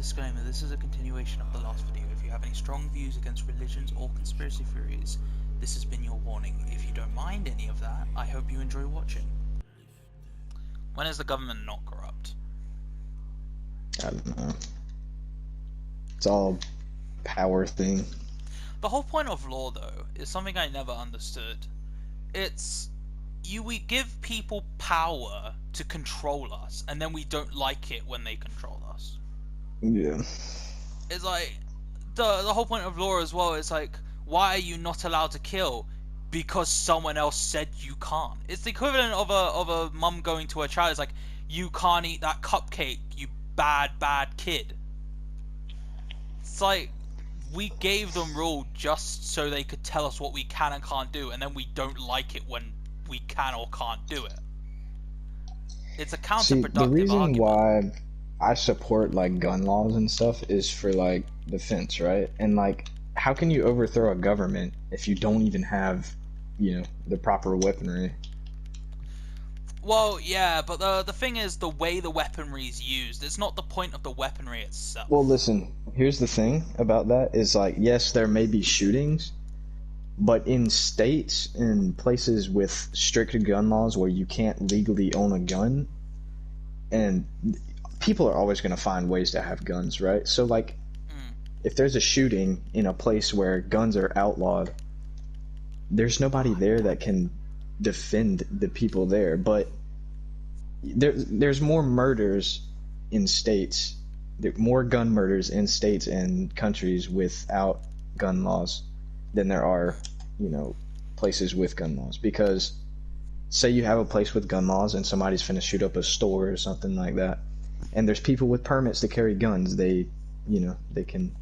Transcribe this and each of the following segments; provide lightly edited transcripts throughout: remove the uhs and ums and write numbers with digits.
Disclaimer, this is a continuation of the last video. If you have any strong views against religions or conspiracy theories, this has been your warning. If you don't mind any of that, I hope you enjoy watching. When is the government not corrupt? I don't know. It's all power thing. The whole point of law, though, is something I never understood. It's we give people power to control us, and then we don't like it when they control us. Yeah. It's like the whole point of law as well is like, why are you not allowed to kill? Because someone else said you can't. It's the equivalent of a mum going to her child. It's like, you can't eat that cupcake, you bad kid. It's like, we gave them rule just so they could tell us what we can and can't do, and then we don't like it when we can or can't do it. It's a counterproductive See, the reason argument. why I support like gun laws and stuff is for like defense, right? And like, how can you overthrow a government if you don't even have, the proper weaponry? Well, yeah, but the thing is, the way the weaponry is used, it's not the point of the weaponry itself. Well, listen, here's the thing about that is like, yes, there may be shootings, but in states and places with strict gun laws where you can't legally own a gun, and people are always going to find ways to have guns, right? So like, if there's a shooting in a place where guns are outlawed, there's nobody there that can defend the people there. But there's more murders in states, more gun murders in states and countries without gun laws than there are, places with gun laws. Because say you have a place with gun laws and somebody's finna shoot up a store or something like that, and there's people with permits to carry guns, they can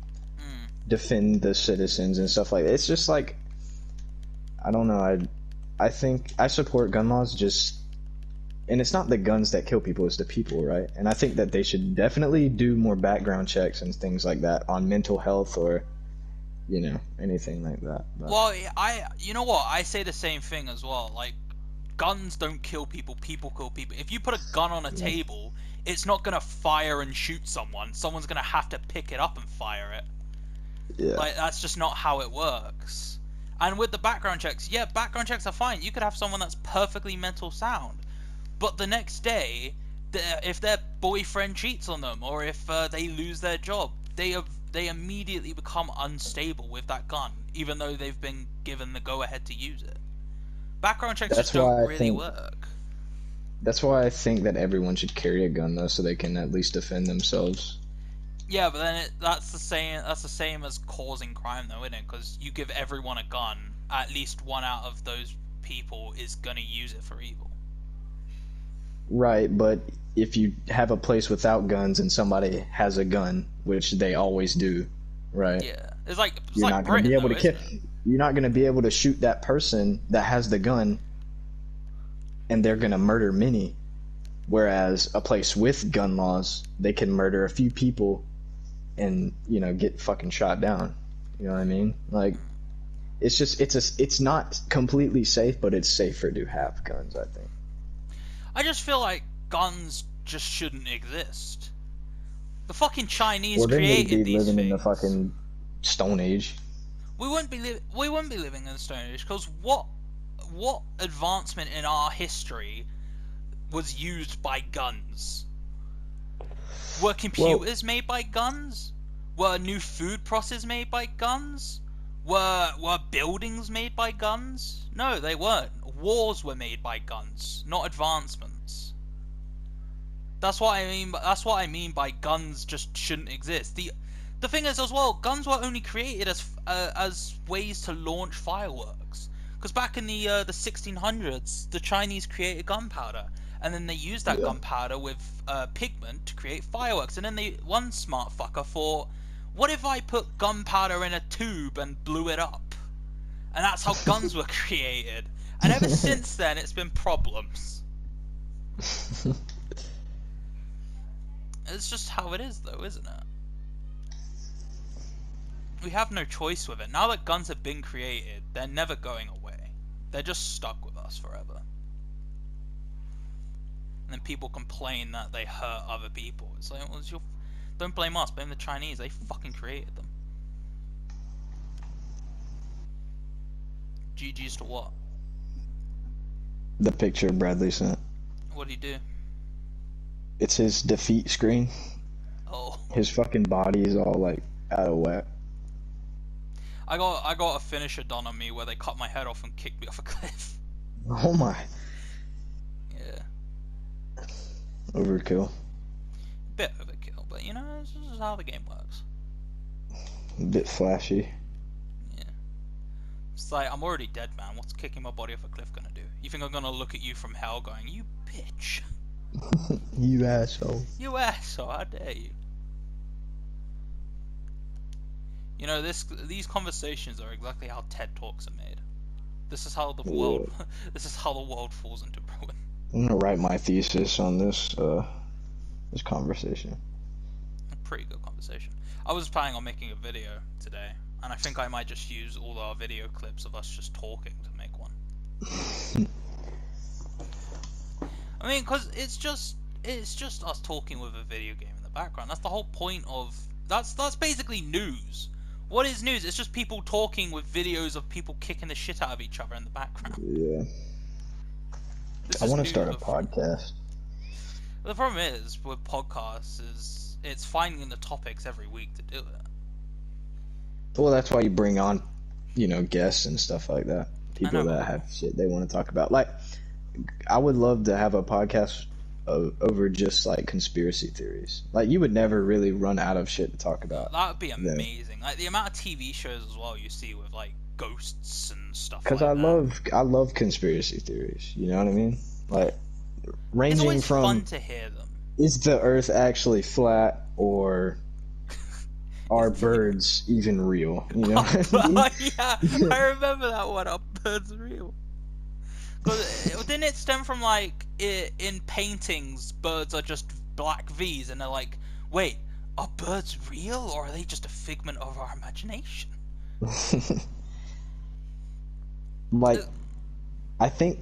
defend the citizens and stuff like that. It's just like, I don't know, I think I support gun laws, just, and it's not the guns that kill people, it's the people, right? And I think that they should definitely do more background checks and things like that on mental health or anything like that. But Well, you know what, I say the same thing as well. Like, guns don't kill people, people kill people. If you put a gun on a table, it's not gonna fire and shoot someone. Someone's gonna have to pick it up and fire it. yeah. Like, that's just not how it works. And with the background checks, yeah, background checks are fine. You could have someone that's perfectly mental sound, but the next day, if their boyfriend cheats on them, or if they lose their job, they immediately become unstable with that gun, even though they've been given the go-ahead to use it. Background checks just don't really work. That's why I think that everyone should carry a gun, though, so they can at least defend themselves. Yeah, but then that's the same as causing crime, though, isn't it? Because you give everyone a gun, at least one out of those people is gonna use it for evil. Right, but if you have a place without guns and somebody has a gun, which they always do, right? Yeah, it's like You're not going to be able to kill. You're not going to be able to shoot that person that has the gun, and they're going to murder many. Whereas a place with gun laws, they can murder a few people, and get fucking shot down. You know what I mean? Like, it's just it's not completely safe, but it's safer to have guns, I think. I just feel like guns just shouldn't exist. The fucking Chinese created these living things. in the fucking Stone Age. We wouldn't be living in the Stone Age, because what advancement in our history was used by guns? Were computers made by guns? Were new food processes made by guns? Were buildings made by guns? No, they weren't. Wars were made by guns, not advancements. That's what I mean by guns just shouldn't exist. The thing is as well, guns were only created as ways to launch fireworks. Because back in the 1600s, the Chinese created gunpowder, and then they used that gunpowder with pigment to create fireworks. And then one smart fucker thought, what if I put gunpowder in a tube and blew it up? And that's how guns were created. And ever since then, it's been problems. It's just how it is, though, isn't it? We have no choice with it. Now that guns have been created, they're never going away. They're just stuck with us forever. And then people complain that they hurt other people. It's like, well, Don't blame us, blame the Chinese. They fucking created them. GG's to what? The picture Bradley sent. What do you do? It's his defeat screen. Oh. His fucking body is all like out of whack. I got a finisher done on me where they cut my head off and kicked me off a cliff. Oh my. Yeah. Overkill. Bit overkill, but you know, this is how the game works. A bit flashy. Yeah. It's like, I'm already dead, man. What's kicking my body off a cliff gonna do? You think I'm gonna look at you from hell going, you bitch? You asshole. You asshole, how dare you? You know, these conversations are exactly how TED Talks are made. This is how the world this is how the world falls into ruin. I'm gonna write my thesis on this this conversation. A pretty good conversation. I was planning on making a video today, and I think I might just use all our video clips of us just talking to make one. I mean, because it's just us talking with a video game in the background. That's the whole point of that's basically news. What is news? It's just people talking with videos of people kicking the shit out of each other in the background. Yeah. I want to start a podcast. The problem is with podcasts is it's finding the topics every week to do it. Well, that's why you bring on, you know, guests and stuff like that. People that have shit they want to talk about. Like, I would love to have a podcast over just like conspiracy theories. Like, you would never really run out of shit to talk about. That would be amazing. Like the amount of TV shows as well you see with like ghosts and stuff. Because like I love conspiracy theories. You know what I mean? Like, ranging it's always from fun to hear them. Is the Earth actually flat, or are birds even real? You know? Yeah, I remember that one. Are birds real? Didn't it stem from like in paintings, birds are just black V's, and they're like, wait, are birds real, or are they just a figment of our imagination? Like, I think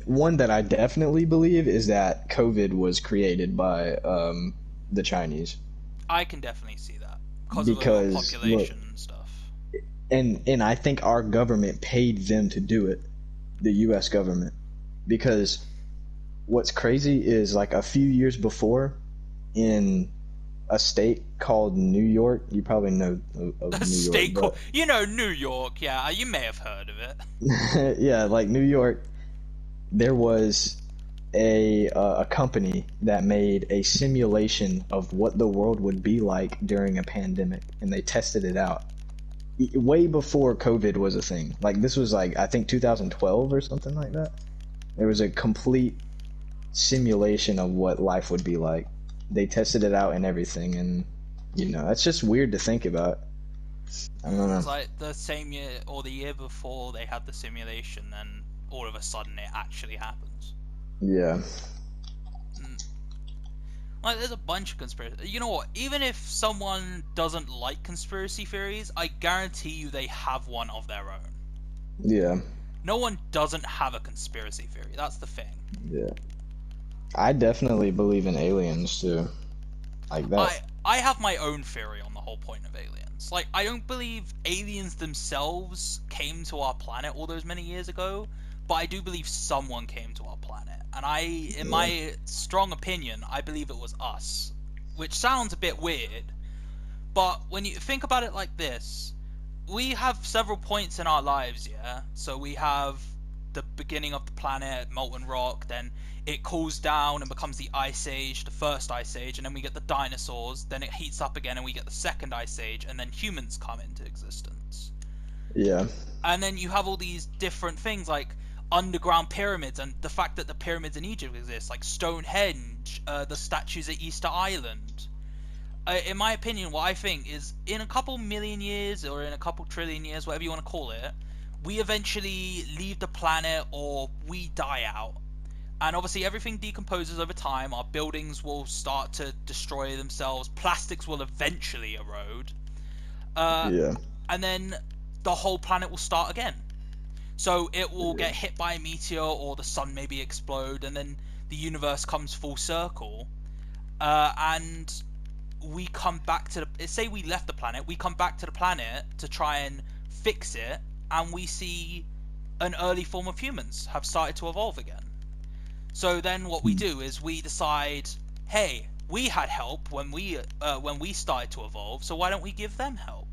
one that I definitely believe is that COVID was created by the Chinese. I can definitely see that because of the population and stuff. And I think our government paid them to do it. The U.S. government, because what's crazy is like a few years before, in a state called New York, you probably know of New York. You know New York, yeah, you may have heard of it. Yeah, like New York, there was a company that made a simulation of what the world would be like during a pandemic, and they tested it out. Way before COVID was a thing. Like, this was like, I think 2012 or something like that. There was a complete simulation of what life would be like. They tested it out and everything, and you know, that's just weird to think about. I don't know. It's like the same year or the year before they had the simulation, then all of a sudden it actually happens. Yeah. Like, there's a bunch of conspiracy. You know what? Even if someone doesn't like conspiracy theories, I guarantee you they have one of their own. Yeah. No one doesn't have a conspiracy theory. That's the thing. Yeah. I definitely believe in aliens too. Like that. I have my own theory on the whole point of aliens. Like, I don't believe aliens themselves came to our planet all those many years ago, but I do believe someone came to our planet. And in my strong opinion, I believe it was us. Which sounds a bit weird, but when you think about it like this, we have several points in our lives, yeah? So we have the beginning of the planet, molten rock, then it cools down and becomes the Ice Age, the first Ice Age, and then we get the dinosaurs, then it heats up again and we get the second Ice Age, and then humans come into existence. Yeah. And then you have all these different things like underground pyramids, and the fact that the pyramids in Egypt exist, like Stonehenge, the statues at Easter Island. In my opinion, what I think is, in a couple million years, or in a couple trillion years, whatever you want to call it, we eventually leave the planet, or we die out. And obviously everything decomposes over time, our buildings will start to destroy themselves, plastics will eventually erode. Yeah. And then the whole planet will start again. So it will get hit by a meteor, or the sun maybe explode, and then the universe comes full circle. And we come back to the, say we left the planet, we come back to the planet to try and fix it, and we see an early form of humans have started to evolve again. So then what we do is we decide, hey, we had help when we started to evolve, so why don't we give them help?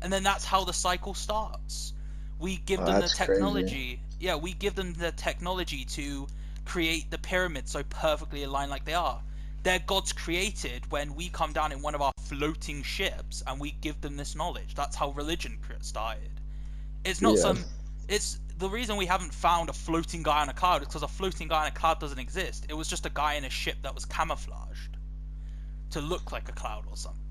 And then that's how the cycle starts. We give them the That's technology. crazy. Yeah, we give them the technology to create the pyramids so perfectly aligned like they are. They're gods created when we come down in one of our floating ships and we give them this knowledge. That's how religion started. It's not Yeah. some. It's the reason we haven't found a floating guy on a cloud is because a floating guy on a cloud doesn't exist. It was just a guy in a ship that was camouflaged to look like a cloud or something.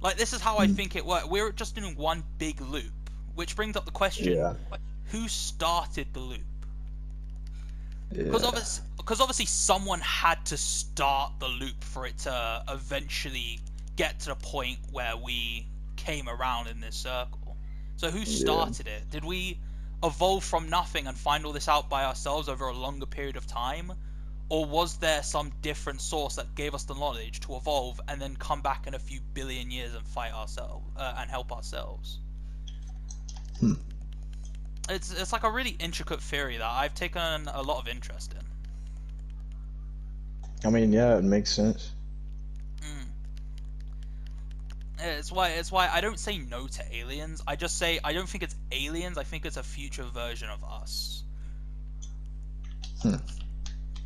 Like, this is how I think it worked. We're just doing one big loop, which brings up the question: Yeah. who started the loop? Yeah. Because obviously someone had to start the loop for it to eventually get to the point where we came around in this circle. So who started it? Did we evolve from nothing and find all this out by ourselves over a longer period of time? Or was there some different source that gave us the knowledge to evolve and then come back in a few billion years and fight ourselves and help ourselves? It's like a really intricate theory that I've taken a lot of interest in. I mean, yeah, it makes sense. It's why I don't say no to aliens. I just say I don't think it's aliens. I think it's a future version of us.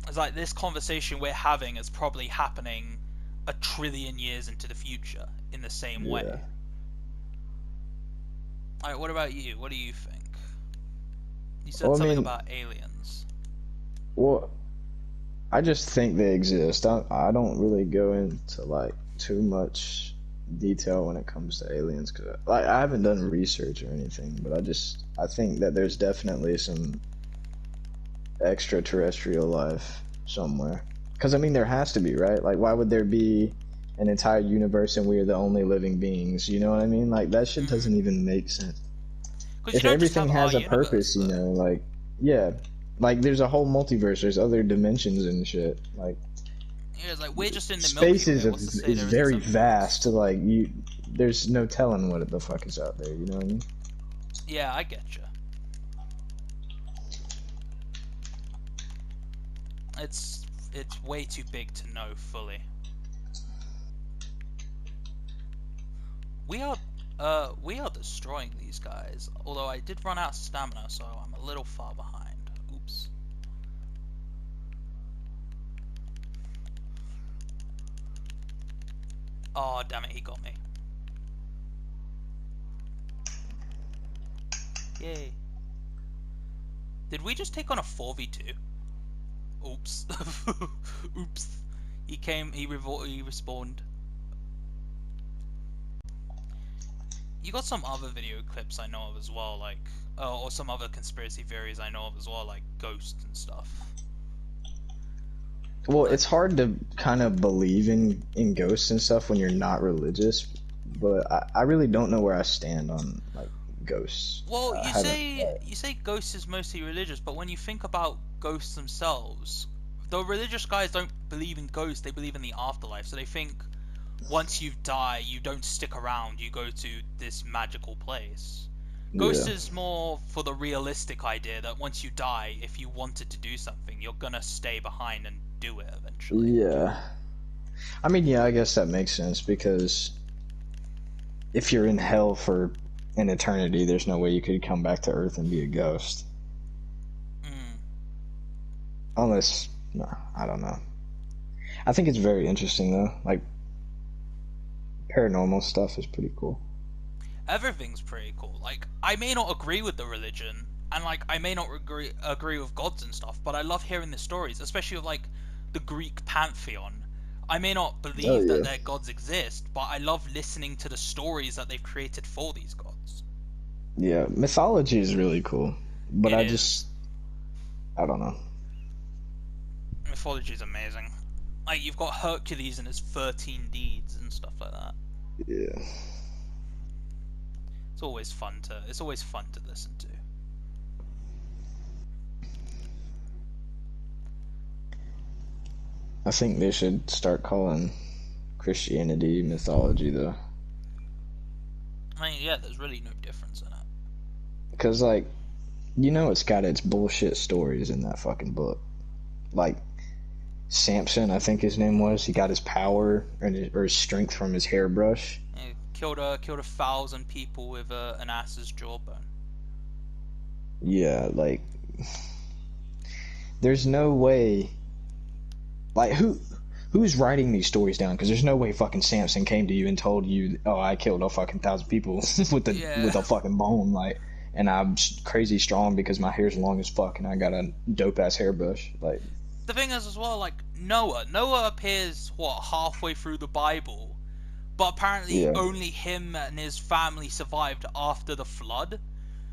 It's like this conversation we're having is probably happening 1,000,000,000,000 years into the future in the same way. Yeah. Alright, what about you? What do you think? You said Well, I something mean, about aliens. well, I just think they exist. I don't really go into like too much detail when it comes to aliens because like I haven't done research or anything, but I think that there's definitely some extraterrestrial life somewhere. Because I mean, there has to be, right? Like, why would there be an entire universe and we're the only living beings? You know what I mean? Like that shit doesn't even make sense. Because If you don't just everything have our has a universe, purpose, you though. know, like yeah, like there's a whole multiverse. There's other dimensions and shit. Like Yeah, it's like we're just in the Milky space Way. What's to say is there isn't very something else? vast. Like you, there's no telling what the fuck is out there. You know what I mean? Yeah, I get you. It's it's way too big to know fully. We are destroying these guys. Although I did run out of stamina, so I'm a little far behind. Oops. Oh, damn it, he got me. Yay. Did we just take on a 4v2? Oops. Oops. He respawned. You got some other video clips I know of as well, like, or some other conspiracy theories I know of as well, like ghosts and stuff. Well, But it's hard to kind of believe in ghosts and stuff when you're not religious, but I really don't know where I stand on like ghosts. well, I you haven't. say ghosts is mostly religious, but when you think about ghosts themselves, the religious guys don't believe in ghosts; they believe in the afterlife. So they think once you die, you don't stick around; you go to this magical place. Ghost Yeah. is more for the realistic idea that once you die, if you wanted to do something, you're gonna stay behind and do it eventually. Yeah. I mean, yeah, I guess that makes sense because if you're in hell for an eternity, there's no way you could come back to Earth and be a ghost. Mm. Unless, no, I don't know. I think it's very interesting though. Like paranormal stuff is pretty cool. Everything's pretty cool. Like, I may not agree with the religion, and like I may not agree with gods and stuff, but I love hearing the stories, especially of like the Greek pantheon. I may not Oh believe that yeah. their gods exist, but I love listening to the stories that they've created for these gods. Yeah, mythology is really cool, but It is. I don't know. Mythology is amazing. Like, you've got Hercules and his 13 deeds and stuff like that. Yeah. It's always fun to listen to. I think they should start calling Christianity mythology though. I mean, yeah, there's really no difference in it. Because, like, you know it's got its bullshit stories in that fucking book. Like, Samson, I think his name was, he got his power or his strength from his hairbrush. He killed 1,000 people with an ass's jawbone. Yeah, like, there's no way, like, who's writing these stories down? Because there's no way fucking Samson came to you and told you, oh, I killed a fucking 1,000 people with a fucking bone, like, and I'm crazy strong because my hair's long as fuck and I got a dope ass hairbrush. Like, the thing is as well, like Noah appears halfway through the Bible, but apparently only him and his family survived after the flood.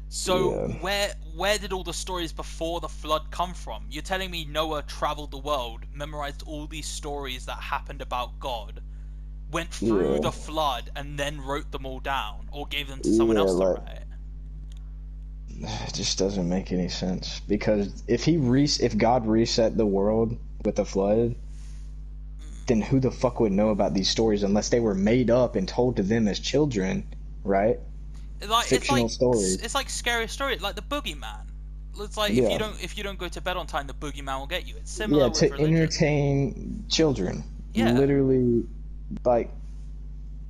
So where did all the stories before the flood come from? You're telling me Noah traveled the world, memorized all these stories that happened about God, went through the flood, and then wrote them all down, or gave them to someone else to write? It just doesn't make any sense, because if God reset the world with the flood, then who the fuck would know about these stories unless they were made up and told to them as children, right? Like, fictional stories. It's like scary stories, like the boogeyman. It's like if you don't go to bed on time, the boogeyman will get you. It's similar with religion. Entertain children. Yeah. Literally, like,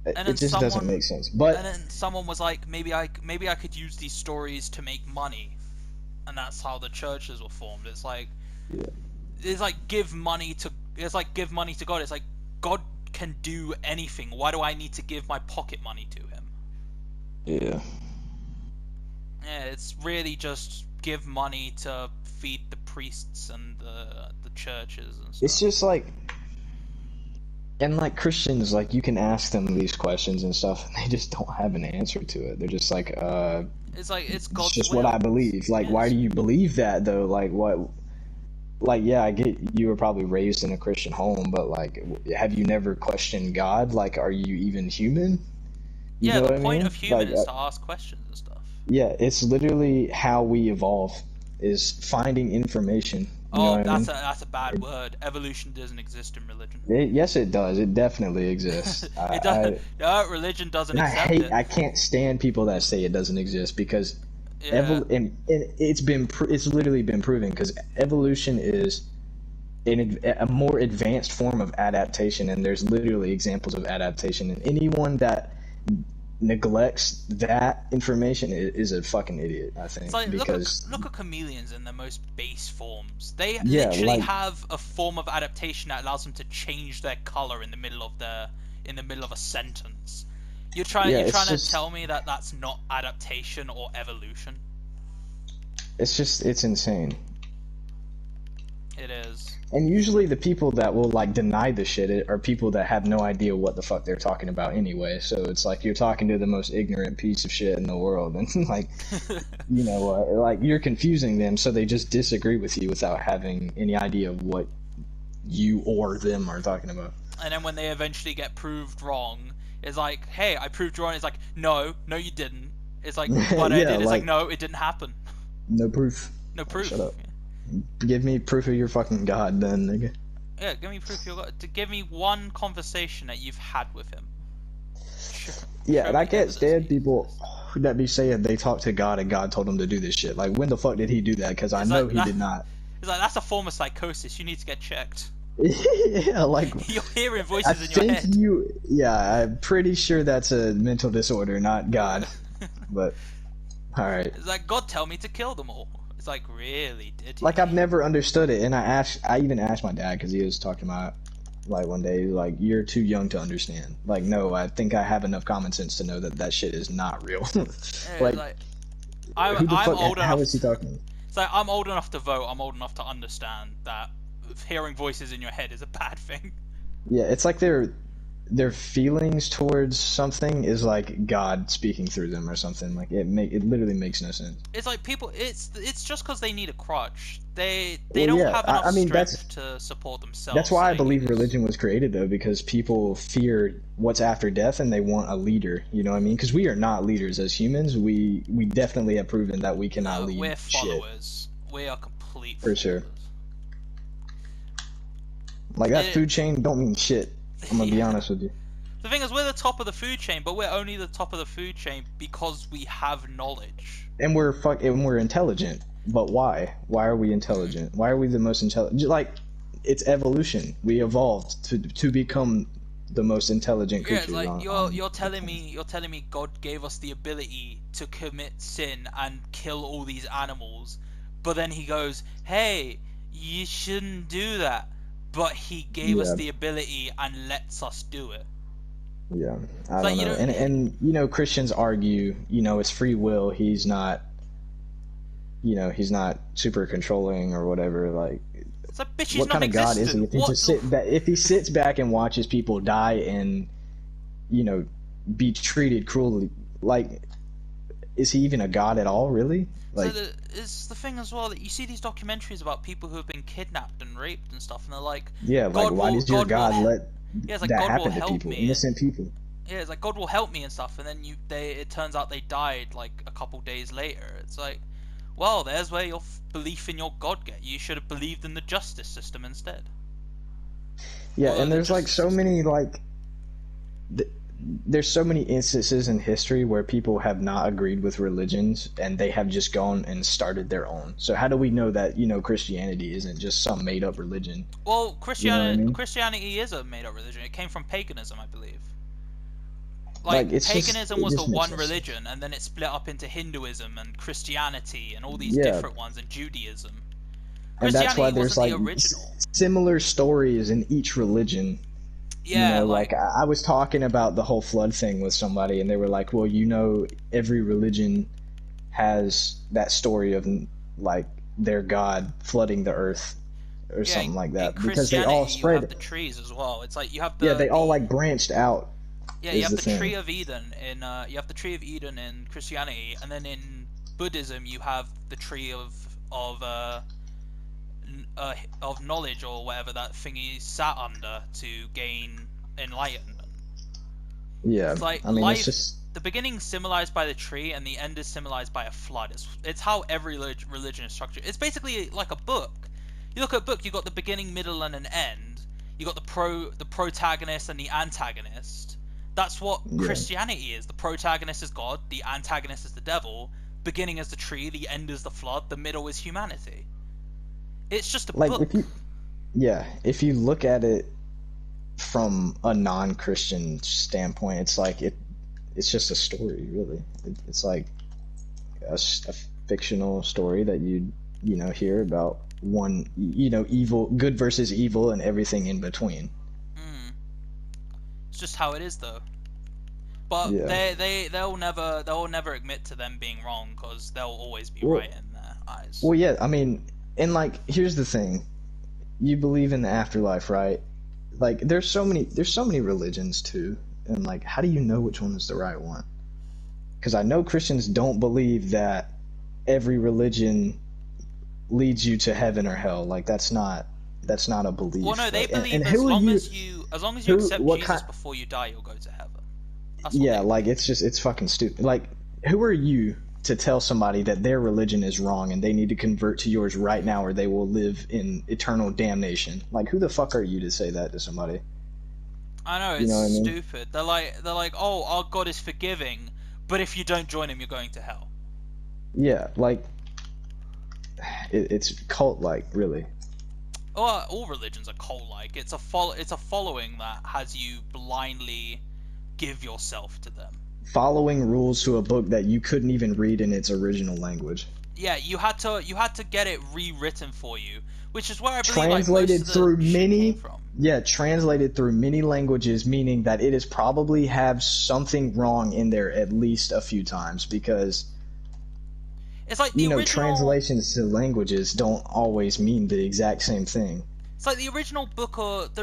it just doesn't make sense. But and then someone was like, maybe I could use these stories to make money, and that's how the churches were formed. It's like give money to God. It's like God can do anything. Why do I need to give my pocket money to him? Yeah. Yeah, it's really just give money to feed the priests and the churches and stuff. It's just like. And, like, Christians, like, you can ask them these questions and stuff, and they just don't have an answer to it. They're just like, it's God's it's just will. what I believe. Like, why do you believe that, though? Like, what? Like, yeah, I get you were probably raised in a Christian home, but, like, have you never questioned God? Like, are you even human? You know the point of human is to ask questions and stuff. Yeah, it's literally how we evolve, is finding information. That's a bad word. Evolution doesn't exist in religion. Yes, it does. It definitely exists. It does. No, religion doesn't accept it. I can't stand people that say it doesn't exist, because it's literally been proven, because evolution is a more advanced form of adaptation, and there's literally examples of adaptation, and anyone that neglects that information is a fucking idiot, I think. It's like, because look at chameleons in their most base forms. They literally have a form of adaptation that allows them to change their color in the middle of a sentence. You're trying to tell me that that's not adaptation or evolution? It's insane. It is. And usually the people that will, like, deny the shit are people that have no idea what the fuck they're talking about anyway. So it's like you're talking to the most ignorant piece of shit in the world, and, like, you know, like, you're confusing them, so they just disagree with you without having any idea of what you or them are talking about. And then when they eventually get proved wrong, it's like, hey, I proved you wrong. It's like, no, you didn't. It's like, what I did. It's like, no, it didn't happen. No proof. No proof. Shut up. Give me proof of your fucking God, then, nigga. Yeah, give me proof of your God. To give me one conversation that you've had with him. Yeah, and I can't stand people that be saying they talked to God and God told them to do this shit. Like, when the fuck did he do that? Because I know he did not. It's like, that's a form of psychosis. You need to get checked. Yeah, like, you're hearing voices in your head. Yeah, I'm pretty sure that's a mental disorder, not God. But, alright. It's like, God tell me to kill them all. It's like, really? Did he? Like, I've never understood it, and I even asked my dad, because he was talking about, like, one day, he was like, you're too young to understand. Like, no, I think I have enough common sense to know that shit is not real. Like, I'm old enough. How is he talking? It's like, I'm old enough to vote. I'm old enough to understand that hearing voices in your head is a bad thing. Yeah, it's like their feelings towards something is like God speaking through them or something. Like, it literally makes no sense. It's like people. It's just because they need a crutch. They don't have enough strength to support themselves. That's why I believe religion was created, though, because people fear what's after death and they want a leader. You know what I mean? Because we are not leaders as humans. We definitely have proven that we cannot lead. We're followers. We are complete followers. For sure. Like, that food chain don't mean shit. I'm gonna be honest with you. The thing is, we're the top of the food chain, but we're only the top of the food chain because we have knowledge. And we're intelligent. But why? Why are we intelligent? Why are we the most intelligent? Like, it's evolution. We evolved to become the most intelligent Yeah, creatures. like you're telling me God gave us the ability to commit sin and kill all these animals, but then he goes, "Hey, you shouldn't do that." But he gave us Yeah, the ability and lets us do it. yeah. I It's like don't you know. don't. And you know, Christians argue, you know, it's free will. He's not, you know, he's not super controlling or whatever. Like, It's like, bitch, he's what kind of God is he? non-existent. If he What? just if he sits back and watches people die and, you know, be treated cruelly, like, is he even a God at all? Really? Like, It's the thing as well that you see these documentaries about people who have been kidnapped and raped and stuff, and they're like, yeah, like, why does your God let yeah, it's like that God will happen to help people, me, innocent people? yeah, it's like God will help me and stuff, and then it turns out they died like a couple days later. It's like, well, there's where your belief in your God get. You should have believed in the justice system instead. Yeah, Or and the there's like justice so system. many like th- there's so many instances in history where people have not agreed with religions and they have just gone and started their own. So how do we know that, you know, Christianity isn't just some made up religion? Well, You know what I mean? Christianity is a made-up religion. It came from paganism, I believe. Like, Like paganism it was the just makes one no sense. religion, and then it split up into Hinduism and Christianity and all these Yeah, different ones, and Judaism. and that's why Christianity there's wasn't the like original. similar stories in each religion. You Yeah, know, like like I was talking about the whole flood thing with somebody, and they were like, "Well, you know, every religion has that story of like their God flooding the earth or yeah, something like in that because they all Christianity you have spread. the trees as well. It's like you have Yeah, they all the like branched out. yeah, you Is have the the tree thing. of Eden in you have the tree of Eden in Christianity, and then in Buddhism you have the tree of uh, of knowledge or whatever that thing he sat under to gain enlightenment. Yeah, It's like I mean, it's life. just The beginning is symbolized by the tree, and the end is symbolized by a flood. It's how every religion is structured. It's basically like a book. You look at a book, you got the beginning, middle, and an end. You got the protagonist and the antagonist. That's what yeah. Christianity is. The protagonist is God, the antagonist is the devil. Beginning is the tree, the end is the flood, the middle is humanity. It's just a Like if book. you yeah, if you look at it from a non-Christian standpoint, it's like it's just a story, really. It's like a fictional story that you know hear about one, you know, evil, good versus evil, and everything in between. Mm. It's just how it is, though. But Yeah. they'll never admit to them being wrong because they'll always be Well, right in their eyes. well, yeah. I mean, and like, here's the thing: you believe in the afterlife, right? Like, there's so many religions too, and like, how do you know which one is the right one? Because I know Christians don't believe that every religion leads you to heaven or hell. Like, that's not a Well, no, belief. they Like, believe and who are you? as long as you Who? accept What Jesus kind? before you die, you'll go to heaven. That's what Yeah, they like believe. it's fucking stupid. Like, who are you to tell somebody that their religion is wrong and they need to convert to yours right now or they will live in eternal damnation? Like, who the fuck are you to say that to somebody? I know You it's know what I mean? stupid. They're like, oh, our God is forgiving, but if you don't join him, you're going to hell. Yeah, like it's cult-like, really. All religions are cult-like. It's a following that has you blindly give yourself to them. Following rules to a book that you couldn't even read in its original language. Yeah, you had to get it rewritten for you, which is where I believe like most Translated of the through shit came many, from. yeah, translated through many languages, meaning that it is probably have something wrong in there at least a few times because It's like the you know, original. translations to languages don't always mean the exact same thing. It's like the original book of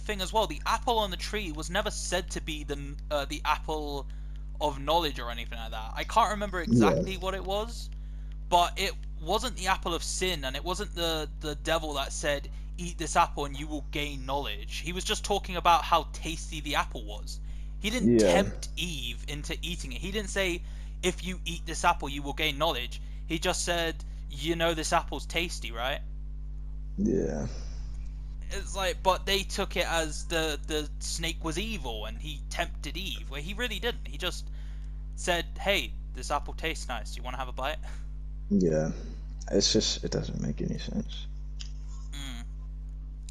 thing as well. The apple on the tree was never said to be the apple of knowledge or anything like that. I can't remember Yeah, exactly what it was, but it wasn't the apple of sin, and it wasn't the devil that said eat this apple and you will gain knowledge. He was just talking about how tasty the apple was. He didn't yeah, tempt Eve into eating it. He didn't say if you eat this apple you will gain knowledge. He just said, you know, this apple's tasty, right? yeah. It's like, but they took it as the snake was evil and he tempted Eve, where he really didn't. He just said, "Hey, this apple tastes nice. Do you want to have a bite?" Yeah, it's just, it doesn't make any sense.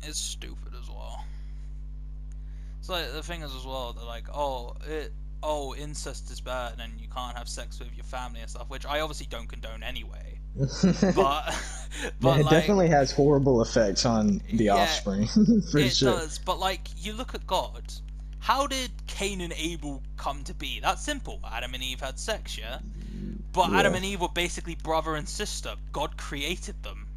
It's stupid as well. It's like the thing is as well, they're like, incest is bad and you can't have sex with your family and stuff, which I obviously don't condone anyway. But Yeah, it like, definitely has horrible effects on the yeah, offspring, for it sure. does. But like, you look at God. How did Cain and Abel come to be? That's simple. Adam and Eve had sex, yeah? But Yeah. Adam and Eve were basically brother and sister. God created them.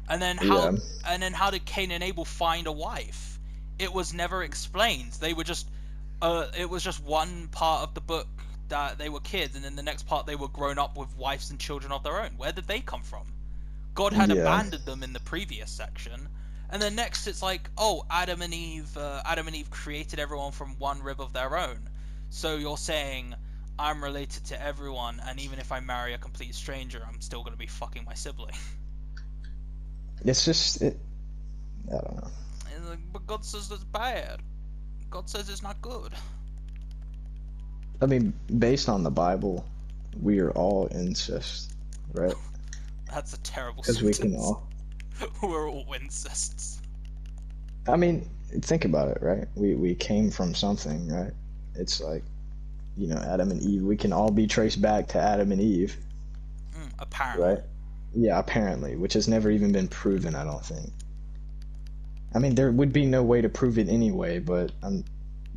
And then Yeah. how did Cain and Abel find a wife? It was never explained. They were just it was just one part of the book that they were kids, and then the next part they were grown up with wives and children of their own. Where did they come from? God had Yeah. abandoned them in the previous section. And then next it's like, oh, Adam and Eve created everyone from one rib of their own. So you're saying I'm related to everyone, and even if I marry a complete stranger, I'm still going to be fucking my sibling. It's just, I don't know. And like, but God says that's bad. God says it's not good. I mean, based on the Bible, we are all incest, right? That's a terrible Because sentence. we can all. We're all incests. I mean, think about it, right? We came from something, right? It's like, you know, Adam and Eve. We can all be traced back to Adam and Eve, Apparently. right? Yeah, apparently, which has never even been proven, I don't think. I mean, there would be no way to prove it anyway, but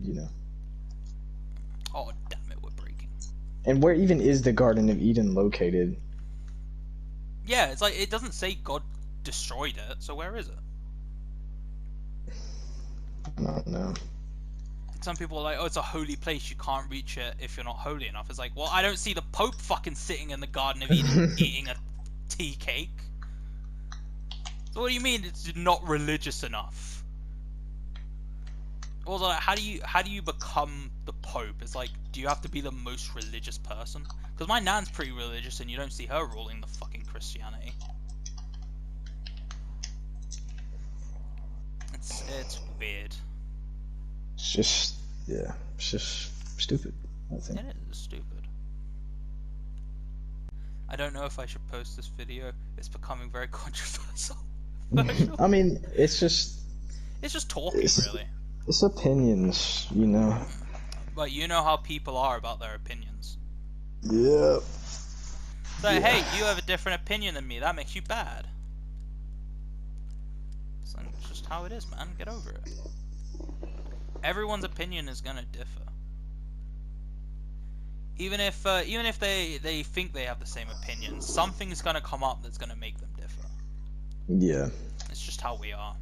you know. Oh, damn it, we're breaking. And where even is the Garden of Eden located? Yeah, it's like, it doesn't say God destroyed it, so where is it? I don't know. Some people are like, oh, it's a holy place, you can't reach it if you're not holy enough. It's like, well, I don't see the Pope fucking sitting in the Garden of Eden eating a tea cake. So what do you mean it's not religious enough? Also, like, how do you become the Pope? It's like, do you have to be the most religious person? Because my nan's pretty religious, and you don't see her ruling the fucking Christianity. It's weird. It's just, yeah, it's just stupid, I think. It is stupid. I don't know if I should post this video. It's becoming very controversial. I mean, it's just talking, really. It's opinions, you know. But you know how people are about their opinions. Yeah. So, hey, you have a different opinion than me. That makes you bad. So it's just how it is, man. Get over it. Everyone's opinion is gonna differ. Even if they think they have the same opinion, something's gonna come up that's gonna make them differ. Yeah. It's just how we are.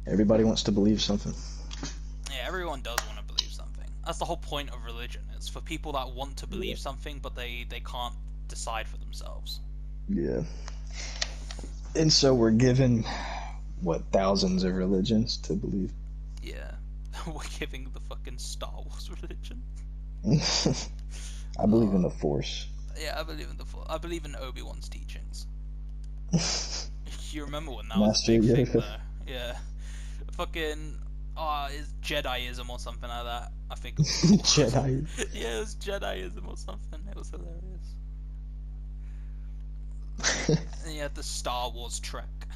Everybody wants to believe something. Yeah, everyone does want to believe something. That's the whole point of religion. It's for people that want to believe something, but they can't decide for themselves. Yeah. And so we're given, what, thousands of religions to believe? Yeah. We're giving the fucking Star Wars religion. I believe in the Force. Yeah, I believe in the Force. I believe in Obi-Wan's teachings. You remember when that was a big thing, though? Yeah. Fucking... it's Jediism or something like that. I think it was Jedi. Yeah, it was Jediism or something. It was hilarious. And you had the Star Wars Trek.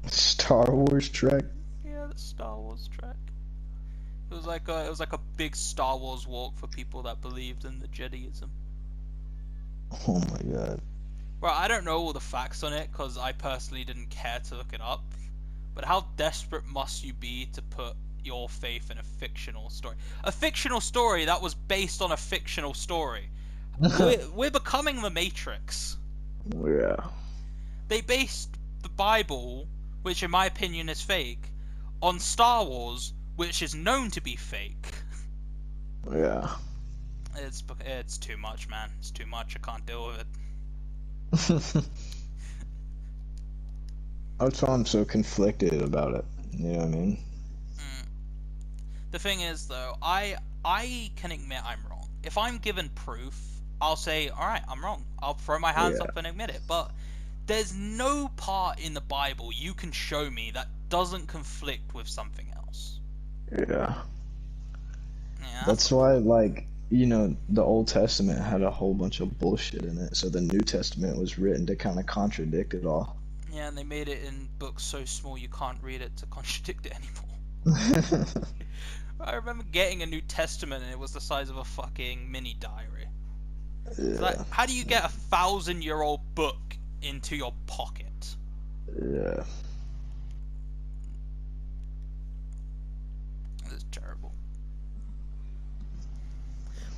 Star Wars Trek? Yeah, the Star Wars Trek. It was like a big Star Wars walk for people that believed in the Jediism. Oh my god. Well, I don't know all the facts on it because I personally didn't care to look it up. But how desperate must you be to put your faith in a fictional story? A fictional story that was based on a fictional story. We're becoming the Matrix. Yeah. They based the Bible, which in my opinion is fake, on Star Wars, which is known to be fake. Yeah. It's too much, man. It's too much. I can't deal with it. That's why I'm so conflicted about it. You know what I mean? The thing is, though, I can admit I'm wrong. If I'm given proof, I'll say, all right, I'm wrong. I'll throw my hands Yeah. up and admit it. But there's no part in the Bible you can show me that doesn't conflict with something else. Yeah. Yeah, that's That's the why, problem. like, the Old Testament had a whole bunch of bullshit in it, so the New Testament was written to kind of contradict it all. Yeah, and they made it in books so small you can't read it to contradict it anymore. I remember getting a New Testament and it was the size of a fucking mini diary. It's like, Yeah. how do you get a 1,000-year-old book into your pocket? Yeah. It's terrible.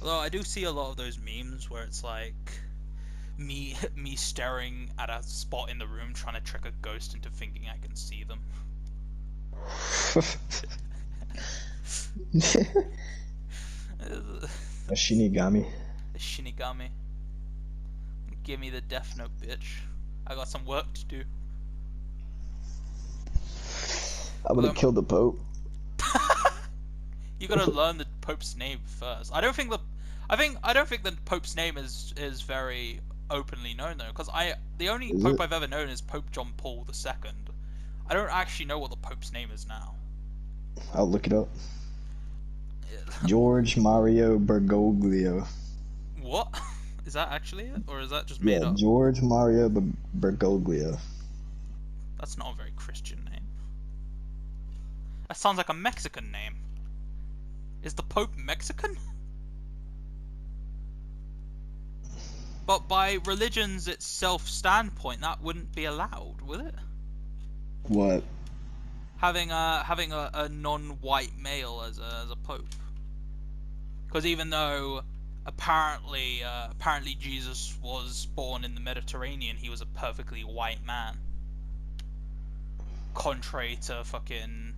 Although I do see a lot of those memes where it's like me staring at a spot in the room trying to trick a ghost into thinking I can see them. A Shinigami. The Shinigami. Give me the Death Note, bitch. I got some work to do. I'm gonna kill the Pope. You gotta learn the Pope's name first. I don't think the Pope's name is very openly known though, because the only Is Pope it? I've ever known is Pope John Paul II. I don't actually know what the Pope's name is now. I'll look it up. George Mario Bergoglio. What? Is that actually it, or is that just made Yeah, up? George Mario Bergoglio. That's not a very Christian name. That sounds like a Mexican name. Is the Pope Mexican? But by religion's itself standpoint, that wouldn't be allowed, would it? What? Having a non-white male as a pope, because even though apparently Jesus was born in the Mediterranean, he was a perfectly white man, contrary to fucking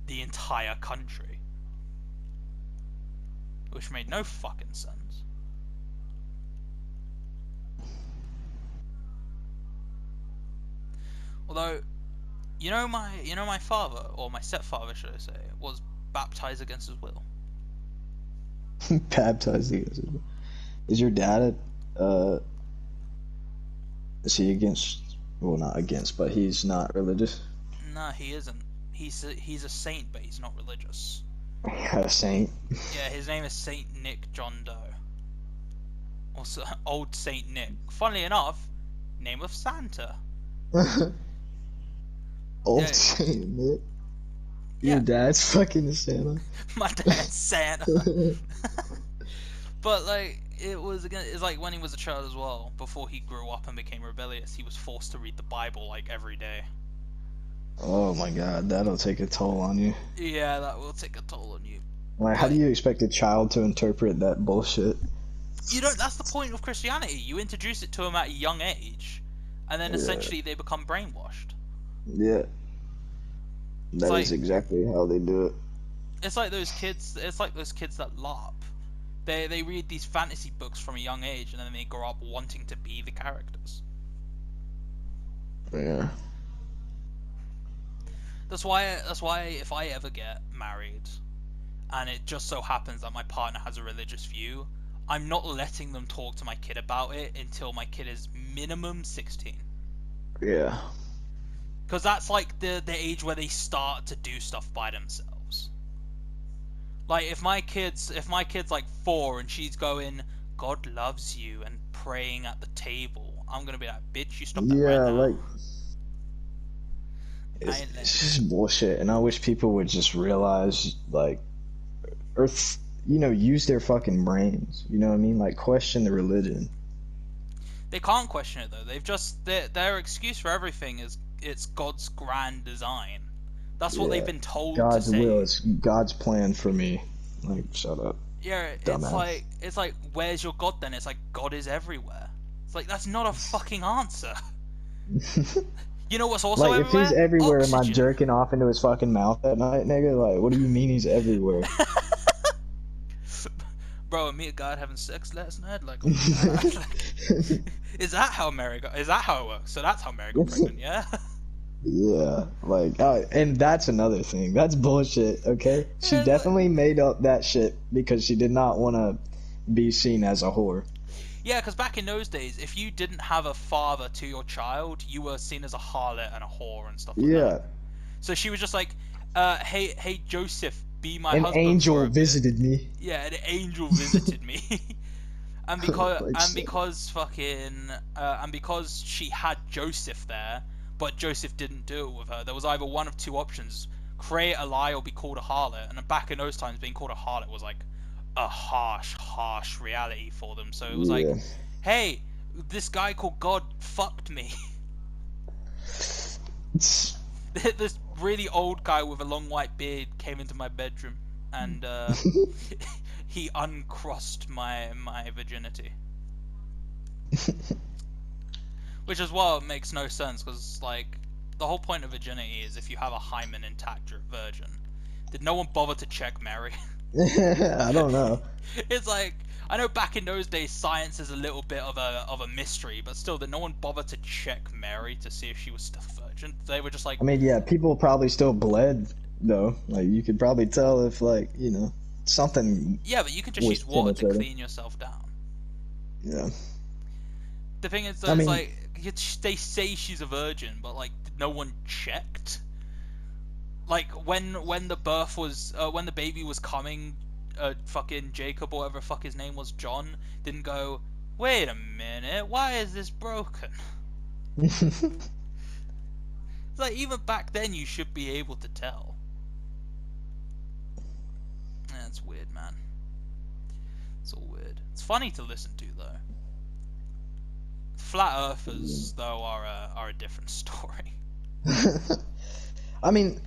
the entire country, which made no fucking sense. Although, my father, or my stepfather, should I say, was baptized against his will. Baptized against. Is your dad is he against? Well, not against, but he's not religious. No, he isn't. He's a saint, but he's not religious. A saint. Yeah, his name is Saint Nick John Doe. Also, Old Saint Nick. Funnily enough, name of Santa. Old Yeah. saint, Nick. Yeah. Your dad's fucking Santa. My dad's Santa. But like, it's like when he was a child as well. Before he grew up and became rebellious, he was forced to read the Bible like every day. Oh my god, that'll take a toll on you. Yeah, that will take a toll on you. Like, how do you expect a child to interpret that bullshit? You don't. That's the point of Christianity. You introduce it to them at a young age, and then essentially they become brainwashed. Yeah. That like- is exactly how they do it. It's like those kids. It's like those kids that LARP. They read these fantasy books from a young age, and then they grow up wanting to be the characters. Yeah. That's why if I ever get married, and it just so happens that my partner has a religious view, I'm not letting them talk to my kid about it until my kid is minimum 16. Yeah. Because that's like the age where they start to do stuff by themselves. Like if my kid's like 4 and she's going, God loves you, and praying at the table, I'm gonna be like, bitch, you stop that right Yeah, now. like I ain't it's just bullshit, and I wish people would just realize, like, or use their fucking brains. You know what I mean? Like, question the religion. They can't question it though. They've just their excuse for everything is it's God's grand design. That's what Yeah. they've been told God's to say. will is God's plan for me. Like, shut up. Yeah, Dumbass. it's like where's your God then? It's like God is everywhere. It's like that's not a fucking answer. You know what's also Like, if everywhere? he's everywhere, am I Oxygen. jerking off into his fucking mouth at night, nigga? Like, what do you mean he's everywhere? Bro, me and God having sex last night. Like, oh my God. Is that how America? Is that how it works? So that's how America pregnant, yeah. Yeah, like, and that's another thing. That's bullshit, okay? She Yeah, definitely made up that shit because she did not want to be seen as a whore. Yeah, because back in those days, if you didn't have a father to your child, you were seen as a harlot and a whore and stuff like that. Yeah, So she was just like, hey Joseph, be my an husband for angel a bit. visited me. Yeah, an angel visited me. Like, And because she had Joseph there, but Joseph didn't do it with her, there was either one of two options: create a lie or be called a harlot. And back in those times, being called a harlot was like a harsh reality for them. So it was like, yeah. hey, this guy called God fucked me. This really old guy with a long white beard came into my bedroom and he uncrossed my virginity. Which as well makes no sense, because like the whole point of virginity is if you have a hymen intact, you're a virgin. Did no one bother to check Mary? I don't know. It's like, I know back in those days science is a little bit of a mystery, but still, did no one bother to check Mary to see if she was still a virgin? They were just like, I mean, yeah, people probably still bled though. Like you could probably tell if like something yeah, but you can just was use water to penetrating. clean yourself down. Yeah. The thing is, I though, it's mean, like they say she's a virgin, but like no one checked. Like when the birth was when the baby was coming, fucking Jacob or whatever the fuck his name was, John, didn't go, wait a minute, why is this broken? It's like even back then you should be able to tell. Yeah, it's weird, man. It's all weird. It's funny to listen to though. Flat earthers though are a different story. I mean,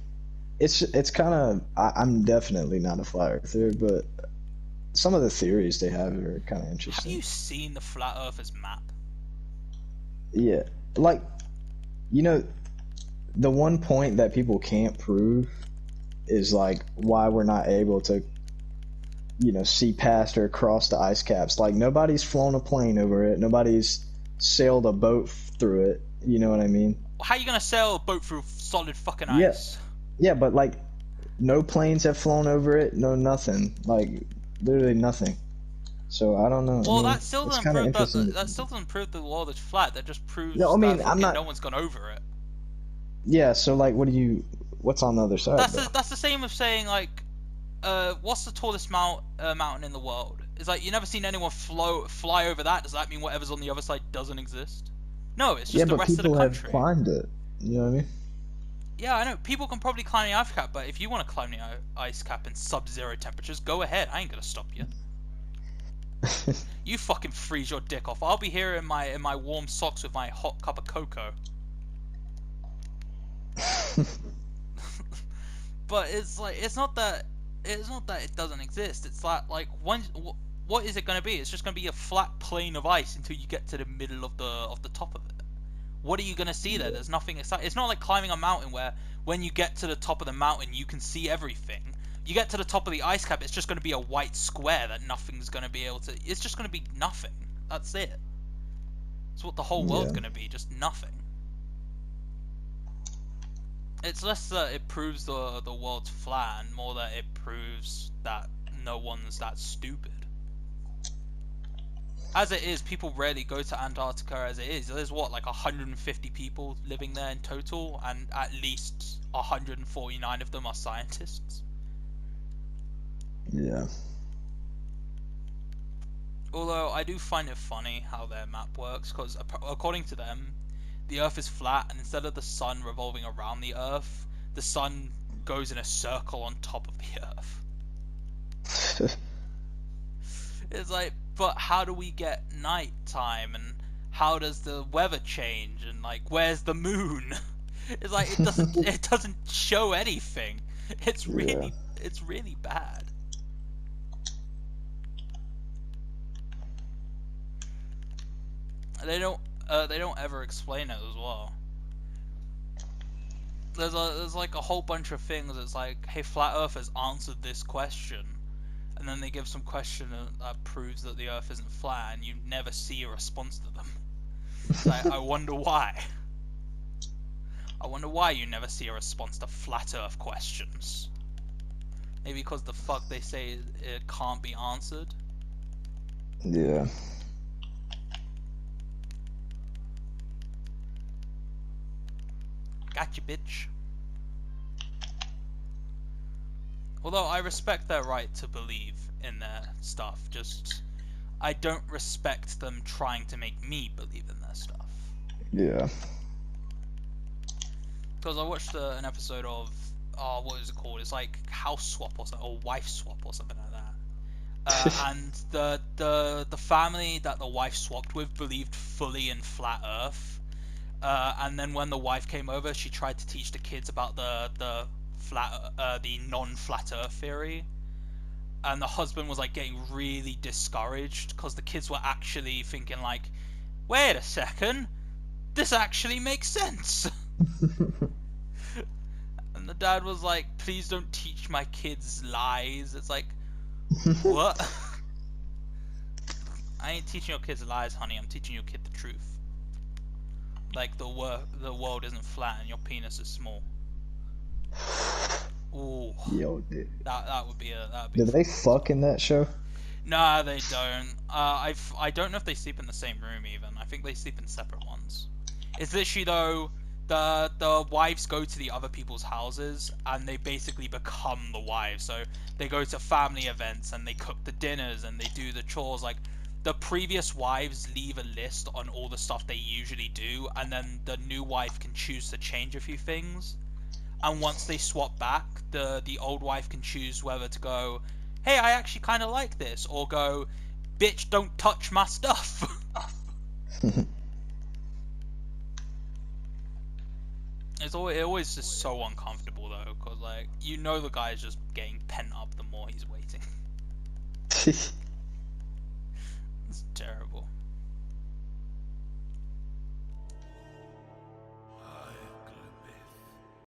it's kind of I'm definitely not a flat earther, but some of the theories they have are kind of Have interesting. you seen the flat earthers map? Yeah, like you know, the one point that people can't prove is like why we're not able to see past or across the ice caps. Like nobody's flown a plane over it, nobody's sailed a boat through it, you know what I mean? How are you gonna sail a boat through solid fucking Yeah, ice? yeah, but like no planes have flown over it, no nothing, like literally nothing. So I don't know. I Well, mean, that still it's doesn't kind of prove interesting. that still doesn't prove the world is flat. That just No, I proves that mean, I'm fucking not. no one's gone over it. Yeah, so like, what's on the other side though? That's the same as saying like, what's the tallest mountain in the world? It's like you never seen anyone fly over that. Does that mean whatever's on the other side doesn't exist? No, it's Yeah, just the but rest of the people have country. climbed it. You know what I mean? Yeah, I know. People can probably climb the ice cap, but if you want to climb the ice cap in sub-zero temperatures, go ahead. I ain't gonna stop you. You fucking freeze your dick off. I'll be here in my warm socks with my hot cup of cocoa. But it's like it's not that it doesn't exist. It's like what is it gonna be? It's just gonna be a flat plane of ice until you get to the middle of the top of it. What are you gonna see there? There's nothing exciting. It's not like climbing a mountain where when you get to the top of the mountain you can see everything. You get to the top of the ice cap, it's just gonna be a white square that nothing's gonna be able to. It's just gonna be nothing. That's it. It's what the whole world's Yeah. gonna be, just nothing. It's less that it proves the world's flat, and more that it proves that no one's that stupid. As it is, people rarely go to Antarctica as it is. There's what, like 150 people living there in total, and at least 149 of them are scientists. Yeah. Although I do find it funny how their map works, because according to them, the Earth is flat, and instead of the sun revolving around the Earth, the sun goes in a circle on top of the Earth. It's like, but how do we get nighttime, and how does the weather change, and like, where's the moon? It's like it doesn't show anything. It's Yeah. really bad. They don't ever explain it as well. There's like a whole bunch of things. It's like, hey, flat earthers, answered this question, and then they give some question that proves that the Earth isn't flat, and you never see a response to them. It's like, I wonder why. I wonder why you never see a response to flat Earth questions. Maybe because the fuck they say it can't be answered. Yeah. Got you, bitch. Although I respect their right to believe in their stuff, just I don't respect them trying to make me believe in their stuff. Yeah. Because I watched an episode of, what is it called? It's like House Swap or something, or Wife Swap or something like that. And the family that the wife swapped with believed fully in flat Earth. And then when the wife came over, she tried to teach the kids about the non-flat Earth theory. And the husband was like getting really discouraged because the kids were actually thinking like, wait a second, this actually makes sense. And the dad was like, please don't teach my kids lies. It's like, what? I ain't teaching your kids lies, honey. I'm teaching your kid the truth. Like the world isn't flat and your penis is small. Ooh. Yo, dude. That would be a. Do they fuck in that show? Nah, they don't. I don't know if they sleep in the same room even. I think they sleep in separate ones. It's literally though the wives go to the other people's houses and they basically become the wives. So they go to family events and they cook the dinners and they do the chores. Like the previous wives leave a list on all the stuff they usually do, and then the new wife can choose to change a few things. And once they swap back, the old wife can choose whether to go, hey, I actually kind of like this, or go, bitch, don't touch my stuff. It always just so uncomfortable though, because like you know the guy's just getting pent up the more he's waiting. It's terrible.